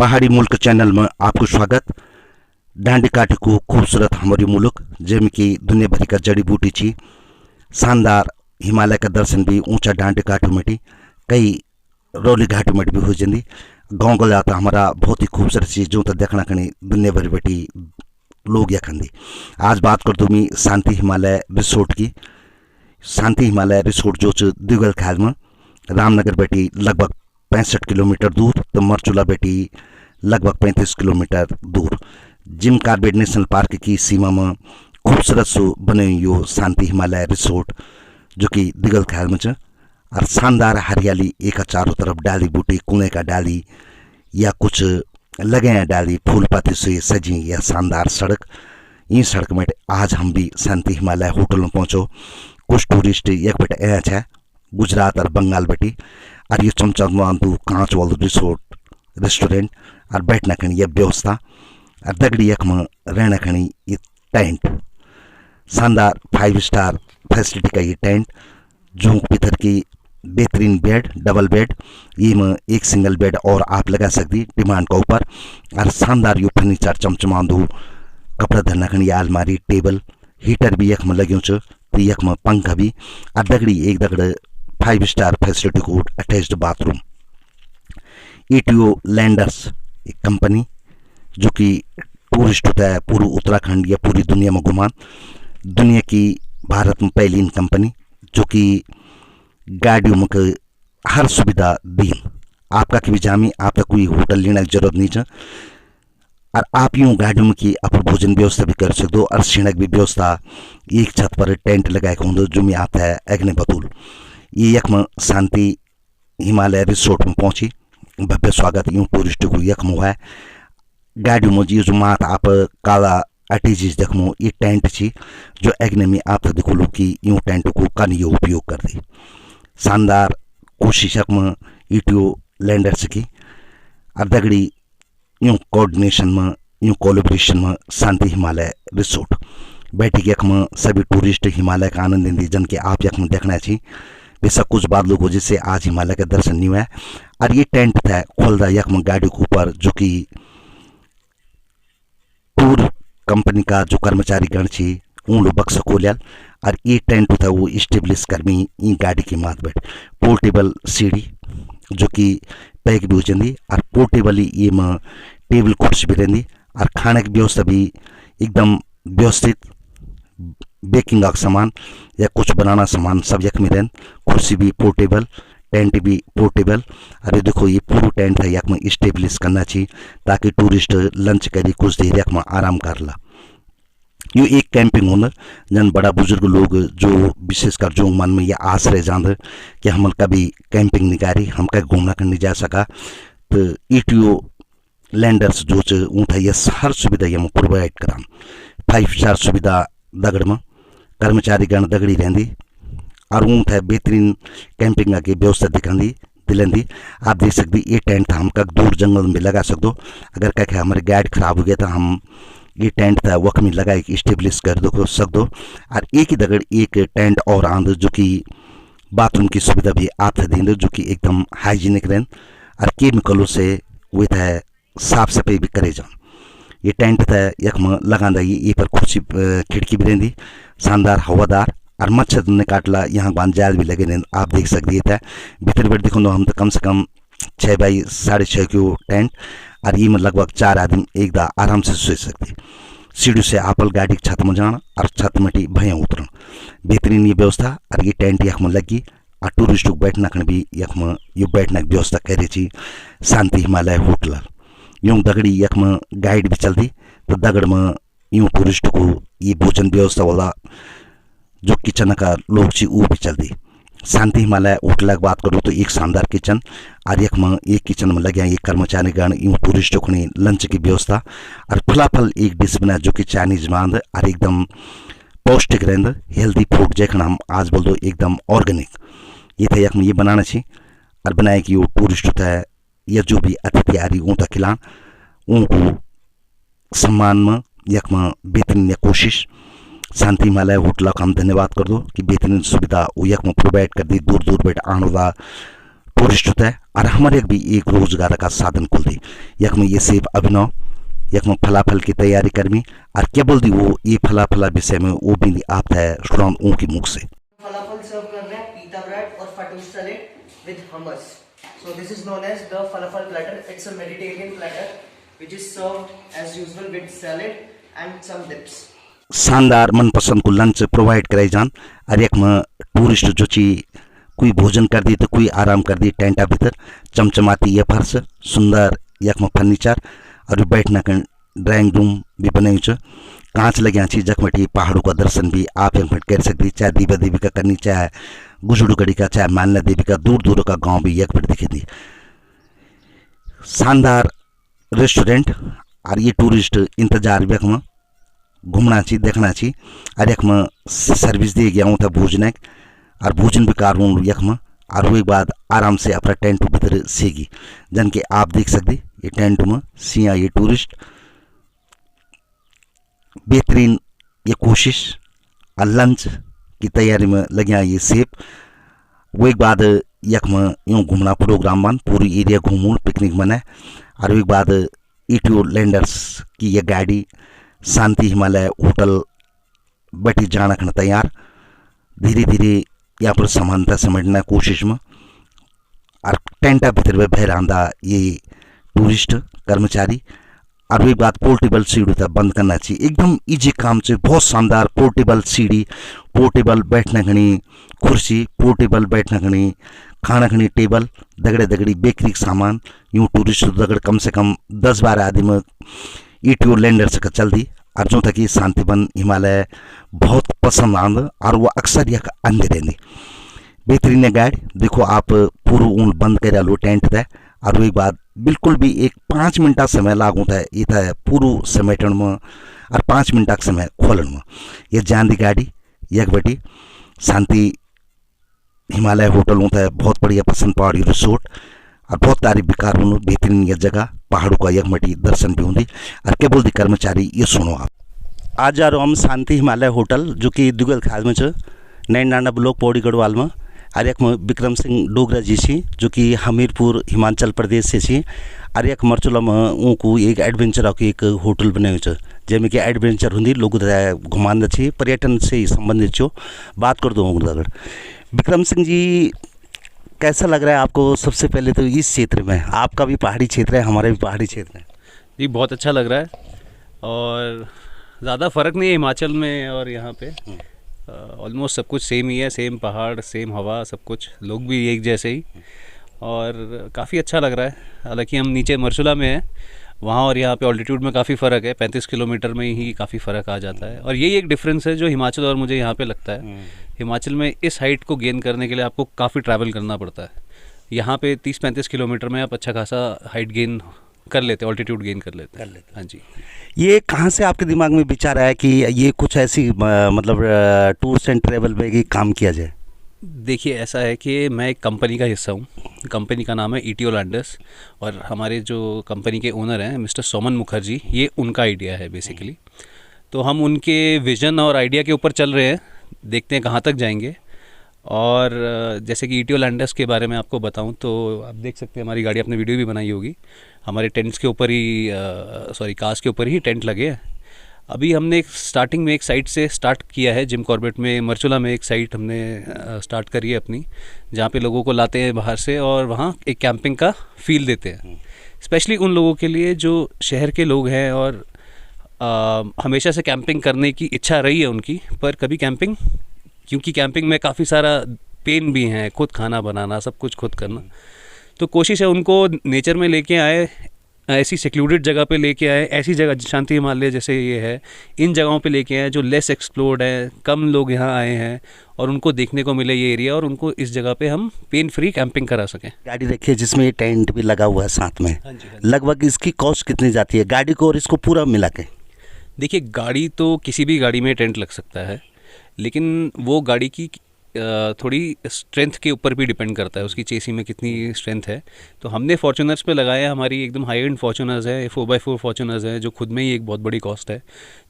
पहाड़ी मुल्क चैनल में आपको स्वागत। डांडी काठी को खूबसूरत हमारी मुल्क जिनमें की दुनिया भर का जड़ी बूटी छी। शानदार हिमालय का दर्शन भी ऊंचा डांडी काठी में कई रोली घाटी में भी हो जाती। गाँव गला तो हमारा बहुत ही खूबसूरत चीज जो तो देखना कहीं दुनिया भर बैठी लोग यखंदी। आज बात कर दूँ मैं शांति हिमालय रिसोर्ट की। शांति हिमालय रिसोर्ट जो दिगल ख्याल में रामनगर बैठी लगभग 65 किलोमीटर दूर, तो मरचुला बैठी लगभग 35 किलोमीटर दूर। जिम कार्बेट नेशनल पार्क की सीमा में खूबसूरत सो बने यो शांति हिमालय रिसोर्ट जो कि दिगल ख्याल में और शानदार हरियाली एक चारों तरफ डाली बूटी कुएं का डाली या कुछ लगे हैं डाली फूल पत्ती से सजी या शानदार सड़क। ये सड़क में आज हम भी शांति हिमालय होटल में पहुँचो। कुछ टूरिस्ट एक बेटे ऐच है गुजरात और बंगाल बेटी और ये चमचमांदू कांच वाल रिसोर्ट रेस्टोरेंट और बैठना खणी ये व्यवस्था और दगड़ी यख में रहना खणी ये टेंट शानदार 5 स्टार फैसिलिटी का ये टेंट जो भीतर की बेहतरीन बेड डबल बेड ये में एक सिंगल बेड और आप लगा सकती डिमांड का ऊपर और शानदार यो फर्नीचर चमचमांदू कपड़ा धरना खणी अलमारी टेबल हीटर भी यख में लग्यों तो यख में पंखा भी और दगड़ी एक दगड़ 5 स्टार फैसिलिटी को अटैच्ड बाथरूम। ईटीओ लैंडर्स एक कंपनी जो कि टूरिस्ट होता है पूरे उत्तराखंड या पूरी दुनिया में घुमा। दुनिया की भारत में पहली कंपनी जो कि गाड़ियों में हर सुविधा दी। आपका की भी जामी आपका कोई होटल लेने की जरूरत नहीं है और आप यूँ गाड़ियों में की आप भोजन व्यवस्था भी कर सकते हो और सीणक भी व्यवस्था एक छत पर टेंट लगाए होंगे जो मैं आता है अग्नि बतूल। ये यख में शांति हिमालय रिसोर्ट में पहुंची भव्य स्वागत यूँ टूरिस्ट को यख में हुआ है। गाड़ी में ये जो मात आप काला अटीजीज देखो ये टेंट छी जो अग्नि में आप देखो लो कि यूँ टेंट को कन ये उपयोग कर दी। शानदार कोशिश में ईटीओ लैंडर्स की और दगड़ी यूँ कोऑर्डिनेशन में यूँ कोलैबोरेशन में शांति हिमालय रिसोर्ट बैठी यख में सभी टूरिस्ट हिमालय का आनंद लेंदी जन के आप यख में देखना चाहिए। बेशक कुछ बाद लोगों जिससे आज हिमालय का दर्शन नहीं हुआ और ये टेंट था खोलदा यख में गाड़ी के ऊपर जो कि टूर कंपनी का जो कर्मचारी गण छी उन लोग बक्स खोलिया और ये टेंट था वो स्टेब्लिश करमी ये गाड़ी की मात बैठ पोर्टेबल सीढ़ी जो कि पैक भी हो जाती और पोर्टेबल ये में टेबल कुर्सी भी रहती और खाने की व्यवस्था भी एकदम व्यवस्थित बेकिंग का सामान या कुछ बनाना सामान सब यख में रहन। कुर्सी भी पोर्टेबल टेंट भी पोर्टेबल। अरे देखो ये पूरा टेंट है यख में स्टेब्लिश करना चाहिए ताकि टूरिस्ट लंच करी कुछ देर यख में आराम कर ला। यो एक कैंपिंग होना जन बड़ा बुजुर्ग लोग जो विशेषकर जो मन में यह आस रह जाते कि हम कभी कैंपिंग निकारी हम कहीं घूमना कर नहीं जा सका तो ईटीओ लैंडर्स जो ऊँट है ये हर सुविधा ये प्रोवाइड करा। 5 स्टार सुविधा दगड़ में कर्मचारी गण दगड़ी रहती और ऊँट है बेहतरीन कैंपिंग की व्यवस्था दिखाती दिलंदी। आप देख सकते ये टेंट हम कक दूर जंगल में लगा सकते हो। अगर कह हमारे गाइड खराब हो गया तो हम ये टेंट था वक्त में लगा स्टेब्लिश कर दो सकते और एक ही दगड़ एक टेंट और आंद जो कि बाथरूम की सुविधा भी आप देंगे जो कि एकदम हाइजीनिक रहें और केमिकलों से वे था साफ सफाई भी करे जाए। ये टेंट था यख में लगांदा ये पर कुर्सी खिड़की भी रहती शानदार हवादार और मच्छर ने काटला यहाँ बांध जाल भी लगे रहें। आप देख सकते था भीतर बैठ देखो हम तो कम से कम 6 बाई 6.5 की टेंट और ये में लगभग 4 आदमी एक दा आराम से सो सकते। सीढ़ी से आपल गाड़ी की छत में जाना और छत में भैया उतरना बेहतरीन ये व्यवस्था और ये टेंट यख में लगी और टूरिस्ट को बैठना भी यख में ये बैठने की व्यवस्था करे छी शांति हिमालय होटल। यूँ दगड़ी यख में गाइड भी चलती तो दगड़ में यूँ टूरिस्ट को ये भोजन व्यवस्था वाला जो किचन का लोग छी वो भी चलती। शांति हिमालय होटल की बात करूँ तो एक शानदार किचन और यख में एक किचन में लगे ये कर्मचारी गण यूँ टूरिस्ट को लंच की व्यवस्था और फलाफल एक डिश बना जो कि चाइनीज मांद और एकदम पौष्टिक रहें हेल्दी फूड जैखना हम आज बोल दो एकदम ऑर्गेनिक ये था यख में ये बनाना छी और बनाए कि वो टूरिस्ट होता है या जो भी अतिथि आ रही ऊँटा खिलान उनको सम्मान में यख में बेहतरीन कोशिश शांति हिमालय होटल का हम धन्यवाद कर दो कि बेहतरीन सुविधा वो यख में प्रोवाइड कर दी। दूर दूर बैठ आने वाला टूरिस्ट होता है और हमारे भी एक रोजगार का साधन खुल दी। यख में ये सेब अभिनव यख में फलाफल की तैयारी करमी और क्या बोल दी वो ये फलाफला विषय में वो भी आप है सुनाम ऊँ की मुख से। फलाफल सर्व कर रहे हैं, पीता ब्रेड और fattoush salad with hummus. So this is known as the falafel platter. It's a Mediterranean platter which is served as usual with salad and some dips. शानदार मनपसंद को लंच प्रोवाइड कराई जान और एक में टूरिस्ट जो ची कोई भोजन कर दी तो कोई आराम कर दी टेंटा भीतर चमचमाती ये फर्श सुंदर यक में फर्नीचर और बैठना का ड्राइंग रूम भी बनाई छ कांच लग्या छी जखमटी पहाड़ों का दर्शन भी आप यक कर सकती चाहे दीवा देवी का करनी चाहे गुजड़ूगढ़ी का चाहे मालना देवी का दूर दूर का गांव भी यक पर दिखेगी। शानदार रेस्टोरेंट और ये टूरिस्ट इंतजार यक में घूमना ची देखना ची और यक में सर्विस दिए गया था भोजन और भोजन भी कार यक में और वो बाद आराम से अपना टेंट भीतर सेगी जन के आप देख सकते ये टेंट में सिया ये टूरिस्ट बेहतरीन ये कोशिश और लंच की तैयारी में लगे ये सेब वो एक बाद यक में यूँ घूमना प्रोग्राम बन पूरी एरिया घूमूं पिकनिक मनाए और एक बाद ईटीओ लैंडर्स की ये गाड़ी शांति हिमालय होटल बैठी जाना खन तैयार धीरे धीरे यहाँ पर समानता समेटना कोशिश में और टेंटा भीतर में बहरांदा ये टूरिस्ट कर्मचारी और वही बात पोर्टेबल सीढ़ी तक बंद करना चाहिए एकदम इजी काम से बहुत शानदार पोर्टेबल सीढ़ी पोर्टेबल बैठने खनी कुर्सी पोर्टेबल बैठने खनी खाना खनी टेबल दगड़े दगड़ी बेकरी सामान यूँ टूरिस्ट दगड़ कम से कम 10-12 आदमी में ईटीओ लैंडर से चल दी और जो तक शांतिवन हिमालय बहुत पसंद आंद और वो अक्सर यह अंदर रहती बेहतरीन गाड़ी देखो आप पूरा ऊन बंद कर लो टेंट तय और वही बात बिल्कुल भी एक 5 मिनट का समय लागू था ये था पूरा समेटन में और 5 मिनट का समय खोलन में ये जान दी गाड़ी यक बटी शांति हिमालय होटल होता है बहुत बढ़िया पसंद पहाड़ी रिसोर्ट और बहुत तारीफ बिकार होने बेहतरीन यह जगह पहाड़ों का यक मटी दर्शन भी होंगी और क्या बोलती कर्मचारी ये सुनो आप आज जा रहे हम शांति हिमालय होटल जो कि दुगल खास में नैन नाना ब्लॉक पौड़ी गढ़वाल में और एक में विक्रम सिंह डोगरा जी छी जो कि हमीरपुर हिमाचल प्रदेश से छी और एक मरचुला में उनको एक एडवेंचर के एक होटल बनाए जैमें कि एडवेंचर होंगी लोग घुमान छी पर्यटन से संबंधित छो बात कर दो अगर विक्रम सिंह जी कैसा लग रहा है आपको। सबसे पहले तो इस क्षेत्र में आपका भी पहाड़ी क्षेत्र है हमारा भी पहाड़ी क्षेत्र है जी बहुत अच्छा लग रहा है और ज़्यादा फ़र्क नहीं है हिमाचल में और यहाँ पे ऑलमोस्ट सब कुछ सेम ही है सेम पहाड़ सेम हवा सब कुछ लोग भी एक जैसे ही और काफ़ी अच्छा लग रहा है। हालांकि हम नीचे मरचुला में हैं वहाँ और यहाँ पे ऑल्टीट्यूड में काफ़ी फ़र्क है 35 किलोमीटर में ही काफ़ी फ़र्क आ जाता है और यही एक डिफरेंस है जो हिमाचल और मुझे यहाँ पे लगता है। हिमाचल में इस हाइट को गेन करने के लिए आपको काफ़ी ट्रैवल करना पड़ता है। यहाँ पे 30-35 किलोमीटर में आप अच्छा खासा हाइट गेन कर लेते ऑल्टीट्यूड गेन कर लेते हाँ जी। ये कहाँ से आपके दिमाग में विचार आया कि ये कुछ ऐसी मतलब टूर्स एंड ट्रेवल में ही काम किया जाए। देखिए ऐसा है कि मैं एक कंपनी का हिस्सा हूँ। कंपनी का नाम है ईटीओ लैंडर्स और हमारे जो कंपनी के ओनर हैं मिस्टर सोमन मुखर्जी ये उनका आइडिया है बेसिकली। तो हम उनके विज़न और आइडिया के ऊपर चल रहे हैं देखते हैं कहाँ तक जाएंगे। और जैसे कि ईटीओ लैंडर्स के बारे में आपको बताऊं तो आप देख सकते हैं हमारी गाड़ी आपने वीडियो भी बनाई होगी हमारे टेंट्स के ऊपर ही कार्स के ऊपर ही टेंट लगे हैं। अभी हमने स्टार्टिंग में एक साइट से स्टार्ट किया है जिम कॉर्बेट में मरचुला में एक साइट हमने स्टार्ट करी है अपनी जहाँ पे लोगों को लाते हैं बाहर से और वहाँ एक कैंपिंग का फील देते हैं स्पेशली उन लोगों के लिए जो शहर के लोग हैं और हमेशा से कैंपिंग करने की इच्छा रही है उनकी पर कभी कैंपिंग क्योंकि कैंपिंग में काफ़ी सारा पेन भी है खुद खाना बनाना सब कुछ खुद करना तो कोशिश है उनको नेचर में लेके आए ऐसी सेक्लूडेड जगह पे लेके आए ऐसी जगह शांति हिमालय जैसे ये है इन जगहों पे लेके आए जो लेस एक्सप्लोर्ड है कम लोग यहाँ आए हैं और उनको देखने को मिले ये एरिया और उनको इस जगह पे हम पेन फ्री कैंपिंग करा सकें। गाड़ी रखिए जिसमें ये टेंट भी लगा हुआ है साथ में। हाँ जी। लगभग इसकी कॉस्ट कितनी जाती है गाड़ी को और इसको पूरा मिला के। देखिए गाड़ी तो किसी भी गाड़ी में टेंट लग सकता है लेकिन वो गाड़ी की थोड़ी स्ट्रेंथ के ऊपर भी डिपेंड करता है उसकी चेसी में कितनी स्ट्रेंथ है। तो हमने फॉर्च्यूनर्स पे लगाया हमारी एकदम हाई एंड फॉर्च्यूनर्स है 4x4 फॉर्च्यूनर्स है जो खुद में ही एक बहुत बड़ी कॉस्ट है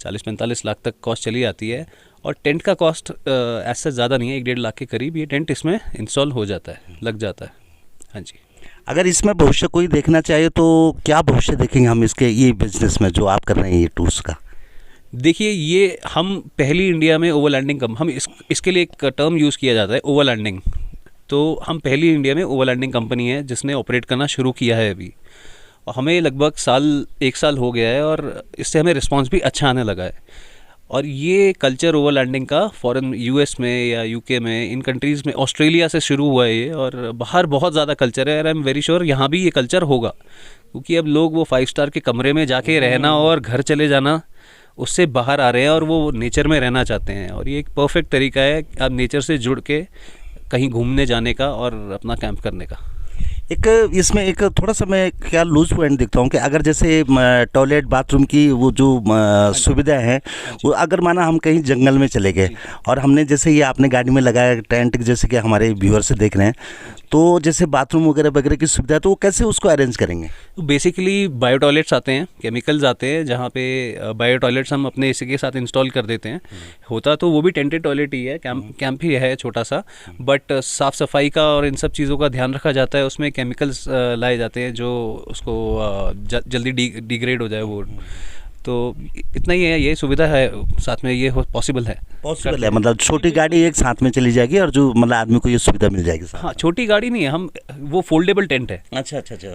40-45 लाख तक कॉस्ट चली आती है और टेंट का कॉस्ट ऐसा ज़्यादा नहीं है 1-1.5 लाख के करीब ये टेंट इसमें इंस्टॉल हो जाता है लग जाता है। हाँ जी। अगर इसमें भविष्य कोई देखना चाहिए तो क्या भविष्य देखेंगे हम इसके ये बिजनेस में जो आप कर रहे हैं ये टूर्स का? देखिए, ये हम पहली इंडिया में ओवरलैंडिंग कम हम इसके लिए एक टर्म यूज़ किया जाता है ओवरलैंडिंग। तो हम पहली इंडिया में ओवरलैंडिंग कंपनी है जिसने ऑपरेट करना शुरू किया है अभी, और हमें लगभग 1 साल हो गया है और इससे हमें रिस्पांस भी अच्छा आने लगा है। और ये कल्चर ओवरलैंडिंग का फॉरेन यूएस में या यूके में, इन कंट्रीज़ में, ऑस्ट्रेलिया से शुरू हुआ है ये, और बाहर बहुत ज़्यादा कल्चर है। और आई एम वेरी श्योर यहाँ भी ये कल्चर होगा, क्योंकि अब लोग वो 5 स्टार के कमरे में जाके रहना और घर चले जाना, उससे बाहर आ रहे हैं और वो नेचर में रहना चाहते हैं। और ये एक परफेक्ट तरीका है आप नेचर से जुड़ के कहीं घूमने जाने का और अपना कैंप करने का। एक इसमें एक थोड़ा सा मैं क्या लूज पॉइंट देखता हूँ कि अगर जैसे टॉयलेट बाथरूम की वो जो सुविधा है, वो अगर माना हम कहीं जंगल में चले गए और हमने जैसे ये आपने गाड़ी में लगाया टेंट, जैसे कि हमारे व्यूअर से देख रहे हैं, तो जैसे बाथरूम वगैरह वगैरह की सुविधा है, तो वो कैसे उसको अरेंज करेंगे? तो बेसिकली बायो टॉयलेट्स आते हैं, केमिकल्स आते हैं, जहाँ पे बायो टॉयलेट्स हम अपने इसी के साथ इंस्टॉल कर देते हैं। होता तो वो भी टेंटेड टॉयलेट ही है, कैंप ही है छोटा सा, बट साफ़ सफाई का और इन सब चीज़ों का ध्यान रखा जाता है। उसमें केमिकल्स लाए जाते हैं जो उसको जल्दी डिग्रेड हो जाए वो। तो इतना ही है, ये सुविधा है, साथ में ये पॉसिबल है। मतलब छोटी गाड़ी एक साथ में चली जाएगी और जो मतलब आदमी को ये सुविधा मिल जाएगी। हाँ, छोटी गाड़ी नहीं है, हम वो फोल्डेबल टेंट है। अच्छा अच्छा अच्छा,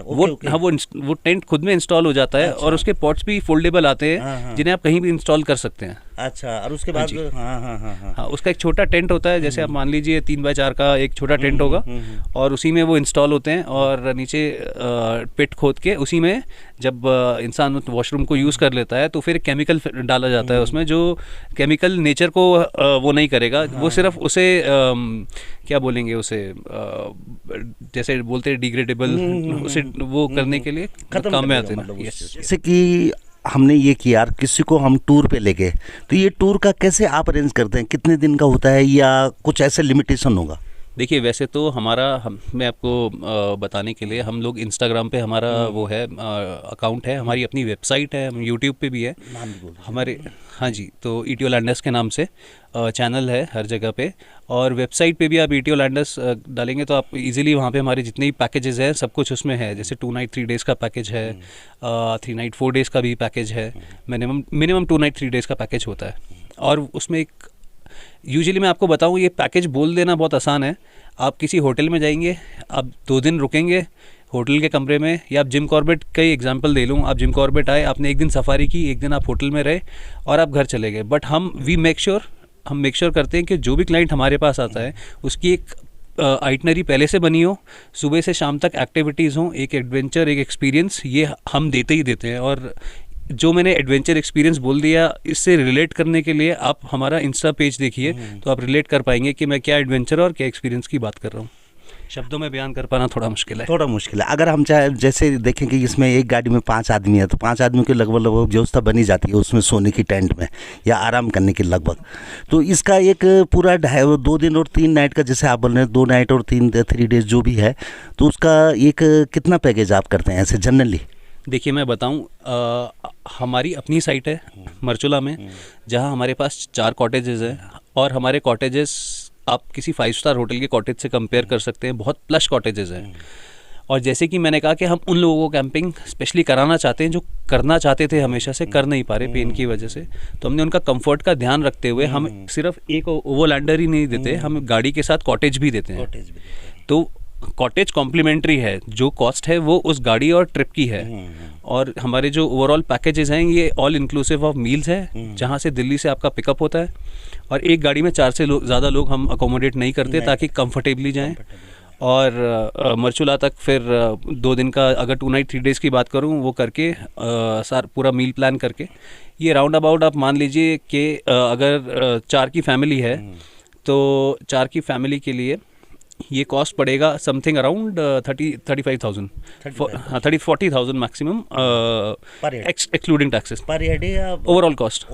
हाँ, वो टेंट खुद में इंस्टॉल हो जाता है। और उसके पॉट्स भी फोल्डेबल आते हैं, जिन्हें आप कहीं भी इंस्टॉल कर सकते हैं। अच्छा, और उसके बाद हाँ, उसका एक छोटा टेंट होता है, जैसे आप मान लीजिए 3x4 का एक छोटा टेंट होगा, और उसी में वो इंस्टॉल होते हैं। और नीचे पिट खोद के उसी में जब इंसान वॉशरूम को यूज़ कर लेता है तो फिर केमिकल डाला जाता है उसमें, जो केमिकल नेचर को वो नहीं करेगा। वो सिर्फ उसे क्या बोलेंगे उसे, जैसे बोलते हैं डिग्रेडेबल, उसे वो करने के लिए काम में आते हैं। जैसे कि हमने ये किया, किसी को हम टूर पे ले गए, तो ये टूर का कैसे आप अरेंज करते हैं? कितने दिन का होता है या कुछ ऐसे लिमिटेशन होगा? देखिए, वैसे तो मैं आपको बताने के लिए, हम लोग इंस्टाग्राम पे हमारा वो है अकाउंट है, हमारी अपनी वेबसाइट है, हम यूट्यूब पे भी है हमारे। हाँ जी, तो ईटीओ लैंडर्स के नाम से चैनल है हर जगह पे, और वेबसाइट पे भी आप ईटीओ लैंडर्स डालेंगे तो आप इजीली वहाँ पे हमारे जितने भी पैकेजेस हैं सब कुछ उसमें है। जैसे 2 नाइट 3 डेज़ का पैकेज है, 3 नाइट 4 डेज़ का भी पैकेज है, मिनिमम 2 नाइट 3 डेज़ का पैकेज होता है। और उसमें एक यूजुअली मैं आपको बताऊं, ये पैकेज बोल देना बहुत आसान है। आप किसी होटल में जाएंगे, आप 2 दिन रुकेंगे होटल के कमरे में, या आप जिम कॉर्बेट का ही एग्जांपल दे लूँ, आप जिम कॉर्बेट आए, आपने एक दिन सफारी की, एक दिन आप होटल में रहे और आप घर चले गए। बट हम मेक श्योर करते हैं कि जो भी क्लाइंट हमारे पास आता है उसकी एक आइटनरी पहले से बनी हो, सुबह से शाम तक एक्टिविटीज़ हों, एक एडवेंचर, एक एक्सपीरियंस, ये हम देते ही देते हैं। और जो मैंने एडवेंचर एक्सपीरियंस बोल दिया, इससे रिलेट करने के लिए आप हमारा इंस्टा पेज देखिए, तो आप रिलेट कर पाएंगे कि मैं क्या एडवेंचर और क्या एक्सपीरियंस की बात कर रहा हूँ। शब्दों में बयान कर पाना थोड़ा मुश्किल है। अगर हम चाहे जैसे देखें कि इसमें एक गाड़ी में 5 आदमी है, तो 5 आदमियों की लगभग व्यवस्था बनी जाती है उसमें, सोने की टेंट में या आराम करने की लगभग। तो इसका एक पूरा 2 दिन और 3 नाइट का, जैसे आप बोल रहे हैं 2 नाइट और 3 डेज जो भी है, तो उसका एक कितना पैकेज आप करते हैं ऐसे जनरली? देखिए, मैं बताऊं, हमारी अपनी साइट है मरचुला में, जहां हमारे पास 4 कॉटेजेस हैं, और हमारे कॉटेजेस आप किसी 5 स्टार होटल के कॉटेज से कंपेयर कर सकते हैं, बहुत प्लश कॉटेजेस हैं। और जैसे कि मैंने कहा कि हम उन लोगों को कैंपिंग स्पेशली कराना चाहते हैं जो करना चाहते थे हमेशा से, कर नहीं पा रहे पेन की वजह से। तो हमने उनका कंफर्ट का ध्यान रखते हुए हम सिर्फ एक ओवरलैंडर ही नहीं देते, हम गाड़ी के साथ कॉटेज भी देते हैं। तो कॉटेज कॉम्प्लीमेंट्री है, जो कॉस्ट है वो उस गाड़ी और ट्रिप की है। और हमारे जो ओवरऑल पैकेजेस हैं ये ऑल इंक्लूसिव ऑफ मील्स है, जहाँ से दिल्ली से आपका पिकअप होता है, और एक गाड़ी में 4 से ज़्यादा लोग हम अकोमोडेट नहीं करते ताकि कंफर्टेबली जाएं। और मरचुला तक फिर 2 दिन का, अगर 2 नाइट 3 डेज़ की बात करूं, वो करके पूरा मील प्लान करके, ये राउंड अबाउट आप मान लीजिए कि अगर 4 की फैमिली है तो 4 की फैमिली के लिए ये कॉस्ट पड़ेगा something around 35,000, 40,000 maximum, excluding taxes per day, overall cost.